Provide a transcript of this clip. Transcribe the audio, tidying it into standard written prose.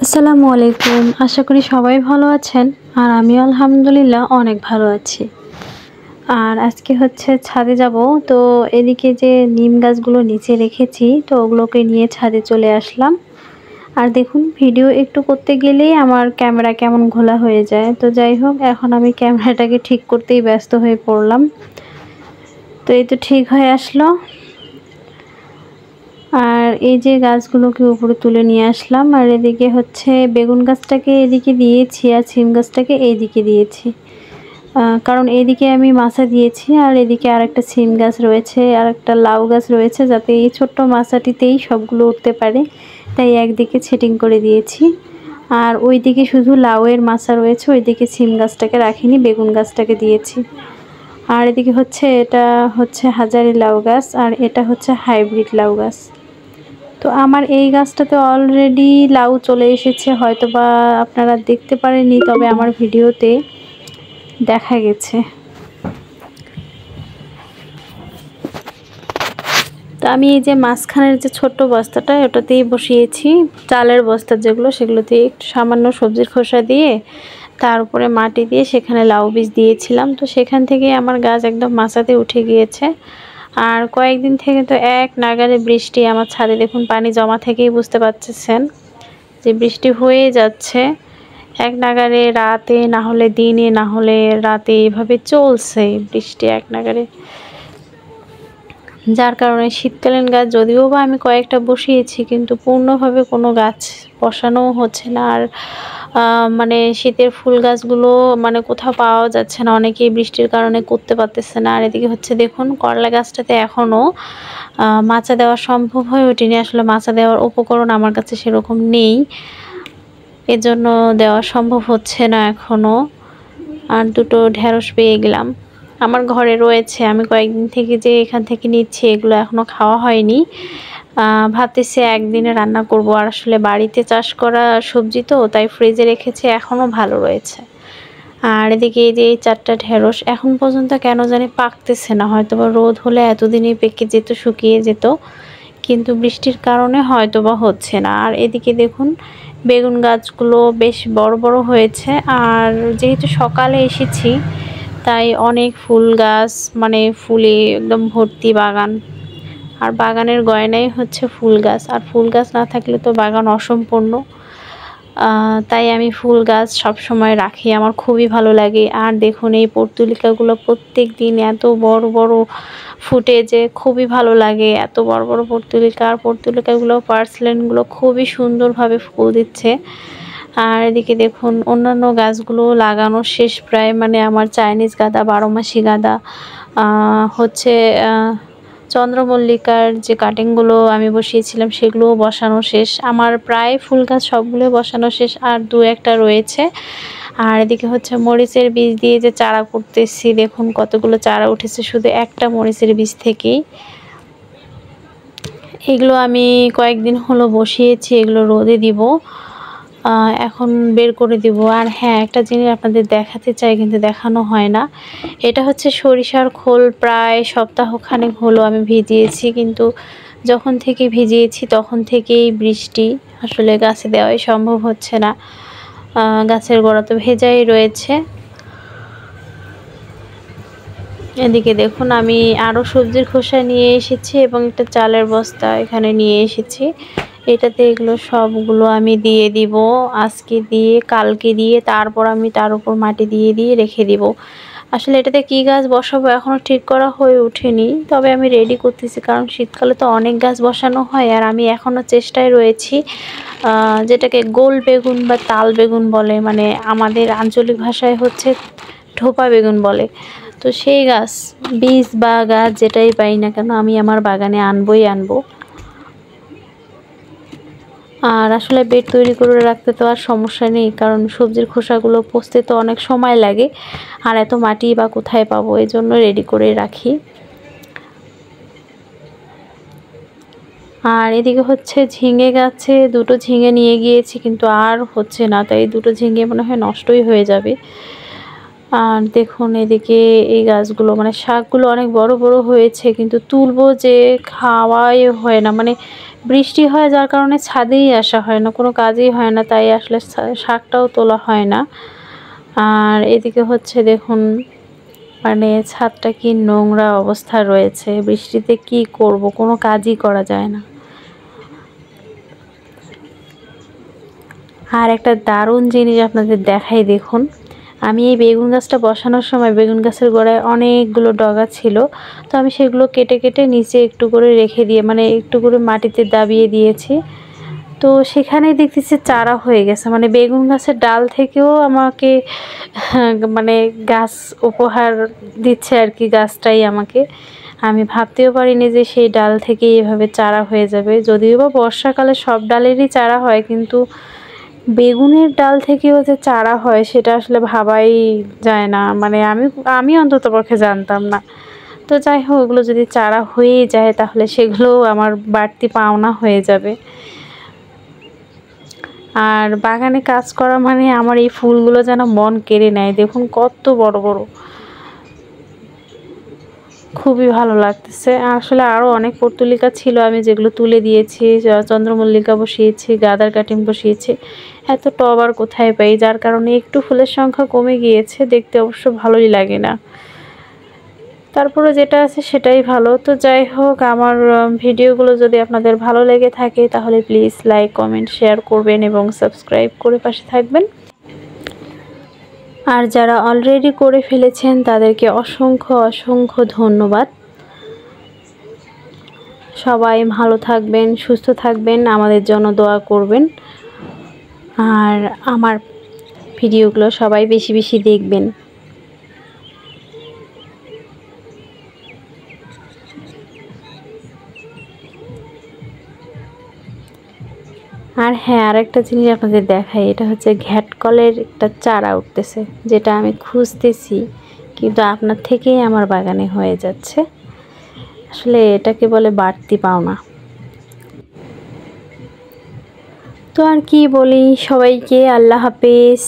আসসালামু আলাইকুম। আশা করি সবাই ভালো আছেন আর আমিও আলহামদুলিল্লাহ অনেক ভালো আছি। আর আজকে হচ্ছে ছাদে যাব, তো এদিকে যে নিম গাছগুলো নিচে রেখেছি তো ওগুলোকে নিয়ে ছাদে চলে আসলাম। আর দেখুন ভিডিও একটু করতে গেলেই আমার ক্যামেরা কেমন ঘোলা হয়ে যায়, তো যাই হোক এখন আমি ক্যামেরাটাকে ঠিক করতেই ব্যস্ত হয়ে পড়লাম। তো এই তো ঠিক হয়ে আসলো। আর এই যে গাছগুলোকে উপরে তুলে নিয়ে আসলাম, আর এদিকে হচ্ছে বেগুন গাছটাকে এদিকে দিয়েছি আর সিম গাছটাকে এইদিকে দিয়েছি, কারণ এইদিকে আমি মাচা দিয়েছি আর এদিকে আরেকটা সিম গাছ রয়েছে আর একটা লাউ গাছ রয়েছে, যাতে এই ছোট্ট মাচাটিতেই সবগুলো উঠতে পারে, তাই একদিকে সেটিং করে দিয়েছি। আর ওইদিকে শুধু লাউয়ের মাচা রয়েছে, ওইদিকে সিম গাছটাকে রাখিনি, বেগুন গাছটাকে দিয়েছি। আর এদিকে হচ্ছে এটা হচ্ছে হাজারি লাউ গাছ আর এটা হচ্ছে হাইব্রিড লাউ গাছ। তো আমার এই গাছটাতে অলরেডি লাউ চলে এসেছে, হয়তো বা আপনারা দেখতে পারেননি, তবে আমার ভিডিওতে দেখা গেছে। তো আমি এই যে মাঝখানের যে ছোট্ট বস্তাটা ওটাতেই বসিয়েছি চালের বস্তা যেগুলো, সেগুলোতে একটু সামান্য সবজির খোসা দিয়ে তার উপরে মাটি দিয়ে সেখানে লাউ বীজ দিয়েছিলাম। তো সেখান থেকে আমার গাছ একদম মাচাতে উঠে গিয়েছে। আর কয়েকদিন থেকে তো এক নাগাড়ে বৃষ্টি, আমার ছাদে দেখুন পানি জমা থেকেই বুঝতে পারছেন যে বৃষ্টি হয়ে যাচ্ছে এক নাগাড়ে, রাতে না হলে দিনে না হলে রাতে, এভাবে চলছে বৃষ্টি এক নাগাড়ে। যার কারণে শীতকালীন গাছ যদিও বা আমি কয়েকটা বসিয়েছি, কিন্তু পূর্ণভাবে কোনো গাছ বসানো হচ্ছে না। আর মানে শীতের ফুল গাছগুলো মানে কোথাও পাওয়া যাচ্ছে না, অনেকেই বৃষ্টির কারণে করতে পারতেছে না। আর এদিকে হচ্ছে দেখুন করলা গাছটাতে এখনও মাচা দেওয়া সম্ভব হয়ে ওঠেনি, আসলে মাচা দেওয়ার উপকরণ আমার কাছে সেরকম নেই, এজন্য দেওয়া সম্ভব হচ্ছে না এখনও। আর দুটো ঢেঁড়স পেয়ে গেলাম, আমার ঘরে রয়েছে, আমি কয়েকদিন থেকে যে এখান থেকে নিচ্ছি, এগুলো এখনও খাওয়া হয়নি। ভাবতেছি একদিনে রান্না করব, আর আসলে বাড়িতে চাষ করা সবজি তো, তাই ফ্রিজে রেখেছি, এখনও ভালো রয়েছে। আর এদিকে এই যে এই 4টা ঢেঁড়স এখন পর্যন্ত কেন জানি পাকতেছে না, হয়তোবা রোদ হলে এতদিনই পেকে যেত, শুকিয়ে যেত, কিন্তু বৃষ্টির কারণে হয়তোবা হচ্ছে না। আর এদিকে দেখুন বেগুন গাছগুলো বেশ বড় বড় হয়েছে, আর যেহেতু সকালে এসেছি তাই অনেক ফুল গাছ, মানে ফুলে একদম ভর্তি বাগান। আর বাগানের গয়নাই হচ্ছে ফুল গাছ, আর ফুল গাছ না থাকলে তো বাগান অসম্পূর্ণ। তাই আমি ফুল গাছ সব সময় রাখি, আমার খুবই ভালো লাগে। আর দেখুন এই পর্তুলিকাগুলো প্রত্যেক দিন এত বড় বড় ফুটে যে খুবই ভালো লাগে, এত বড় বড় পর্তুলিকা। আর পর্তুলিকাগুলো পার্সেলেনগুলো খুবই সুন্দরভাবে ফুল দিচ্ছে। আর এদিকে দেখুন অন্যান্য গাছগুলো লাগানো শেষ প্রায়, মানে আমার চাইনিজ গাঁদা, 12 মাসি গাঁদা, হচ্ছে চন্দ্রমল্লিকার যে কাটিংগুলো আমি বসিয়েছিলাম সেগুলোও বসানো শেষ, আমার প্রায় ফুল গাছ সবগুলো বসানো শেষ, আর 2-1টা রয়েছে। আর এদিকে হচ্ছে মরিচের বীজ দিয়ে যে চারা করতেছি, দেখুন কতগুলো চারা উঠেছে শুধু একটা মরিচের বীজ থেকেই। এগুলো আমি কয়েকদিন হলো বসিয়েছি, এগুলো রোদে দিব, এখন বের করে দিব। আর হ্যাঁ, একটা জিনিস আপনাদের দেখাতে চাই কিন্তু দেখানো হয় না, এটা হচ্ছে সরিষার খোল, প্রায় সপ্তাহখানেক হলো আমি ভিজিয়েছি, কিন্তু যখন থেকে ভিজিয়েছি তখন থেকেই বৃষ্টি, আসলে গাছে দেওয়াই সম্ভব হচ্ছে না, গাছের গোড়া তো ভেজাই রয়েছে। এদিকে দেখুন আমি আরও সবজির খোসা নিয়ে এসেছি এবং একটা চালের বস্তা এখানে নিয়ে এসেছি, এটাতে এগুলো সবগুলো আমি দিয়ে দিব, আজকে দিয়ে কালকে দিয়ে তারপর আমি তার উপর মাটি দিয়ে দিয়ে রেখে দিব। আসলে এটাতে কী গাছ বসাবো এখনও ঠিক করা হয়ে ওঠেনি, তবে আমি রেডি করতেছি, কারণ শীতকালে তো অনেক গাছ বসানো হয়। আর আমি এখনও চেষ্টায় রয়েছি, যেটাকে গোল বেগুন বা তাল বেগুন বলে, মানে আমাদের আঞ্চলিক ভাষায় হচ্ছে ঢোপা বেগুন বলে, তো সেই গাছ বীজ বা গাছ যেটাই পাই না কেন আমি আমার বাগানে আনবই আনবো। আর আসলে বেড তৈরি করে রাখতে তো আর সমস্যা নেই, কারণ সবজির খোসাগুলো পচতে তো অনেক সময় লাগে, আর এত মাটি বা কোথায় পাবো, এই জন্য রেডি করে রাখি। আর এদিকে হচ্ছে ঝিঙে গাছে 2টো ঝিঙে নিয়ে গিয়েছি, কিন্তু আর হচ্ছে না, তাই 2টো ঝিঙে মনে হয় নষ্টই হয়ে যাবে। আর দেখুন এদিকে এই গাছগুলো, মানে শাকগুলো অনেক বড় বড় হয়েছে, কিন্তু তুলবো যে খাওয়াই হয় না, মানে বৃষ্টি হয় যার কারণে ছাদেই আসা হয় না, কোনো কাজই হয় না, তাই আসলে শাকটাও তোলা হয় না। আর এদিকে হচ্ছে দেখুন মানে ছাদটা কি নোংরা অবস্থা রয়েছে, বৃষ্টিতে কি করব, কোনো কাজই করা যায় না। আর একটা দারুণ জিনিস আপনাদের দেখাই, দেখুন আমি এই বেগুন গাছটা বসানোর সময় বেগুন গাছের গোড়ায় অনেকগুলো ডগা ছিল, তো আমি সেগুলো কেটে কেটে নিচে একটু করে রেখে দিয়ে মানে একটু করে মাটিতে দাবিয়ে দিয়েছি। তো সেখানেই দেখতেছি চারা হয়ে গেছে, মানে বেগুন গাছের ডাল থেকেও আমাকে মানে গাছ উপহার দিচ্ছে আর কি, গাছটাই আমাকে। আমি ভাবতেও পারিনি যে সেই ডাল থেকে এভাবে চারা হয়ে যাবে। যদিও বা বর্ষাকালে সব ডালেরই চারা হয়, কিন্তু বেগুনের ডাল থেকেও যে চারা হয় সেটা আসলে ভাবাই যায় না, মানে আমি অন্ততপক্ষে জানতাম না। তো যাই হোক, ওগুলো যদি চারা হয়ে যায় তাহলে সেগুলোও আমার বাড়তি পাওনা হয়ে যাবে। আর বাগানে কাজ করা মানে আমার এই ফুলগুলো যেন মন কেড়ে নেয়, দেখুন কত বড় বড়, খুবই ভালো লাগতেছে। আসলে আরও অনেক পর্তুলিকা ছিল আমি যেগুলো তুলে দিয়েছি, চন্দ্রমল্লিকা বসিয়েছি, গাঁদার কাটিং বসিয়েছি। এত টব আর কোথায় পাই, যার কারণে একটু ফুলের সংখ্যা কমে গিয়েছে, দেখতে অবশ্য ভালোই লাগে না। তারপরে যেটা আছে সেটাই ভালো। তো যাই হোক, আমার ভিডিওগুলো যদি আপনাদের ভালো লেগে থাকে তাহলে প্লিজ লাইক, কমেন্ট, শেয়ার করবেন এবং সাবস্ক্রাইব করে পাশে থাকবেন। আর যারা অলরেডি করে ফেলেছেন তাদেরকে অসংখ্য অসংখ্য ধন্যবাদ। সবাই ভালো থাকবেন, সুস্থ থাকবেন, আমাদের জন্য দোয়া করবেন। আর আমার ভিডিওগুলো সবাই বেশি বেশি দেখবেন। আর হ্যাঁ, আরেকটা জিনিস আপনাদের দেখাই, এটা হচ্ছে ঘ্যাটকলের একটা চারা উঠতেছে, যেটা আমি খুঁজতেছি, কিন্তু আপনার থেকেই আমার বাগানে হয়ে যাচ্ছে। আসলে এটাকে বলে বাড়তি পাওনা। তো আর কি বলি, সবাইকে আল্লাহ হাফেজ।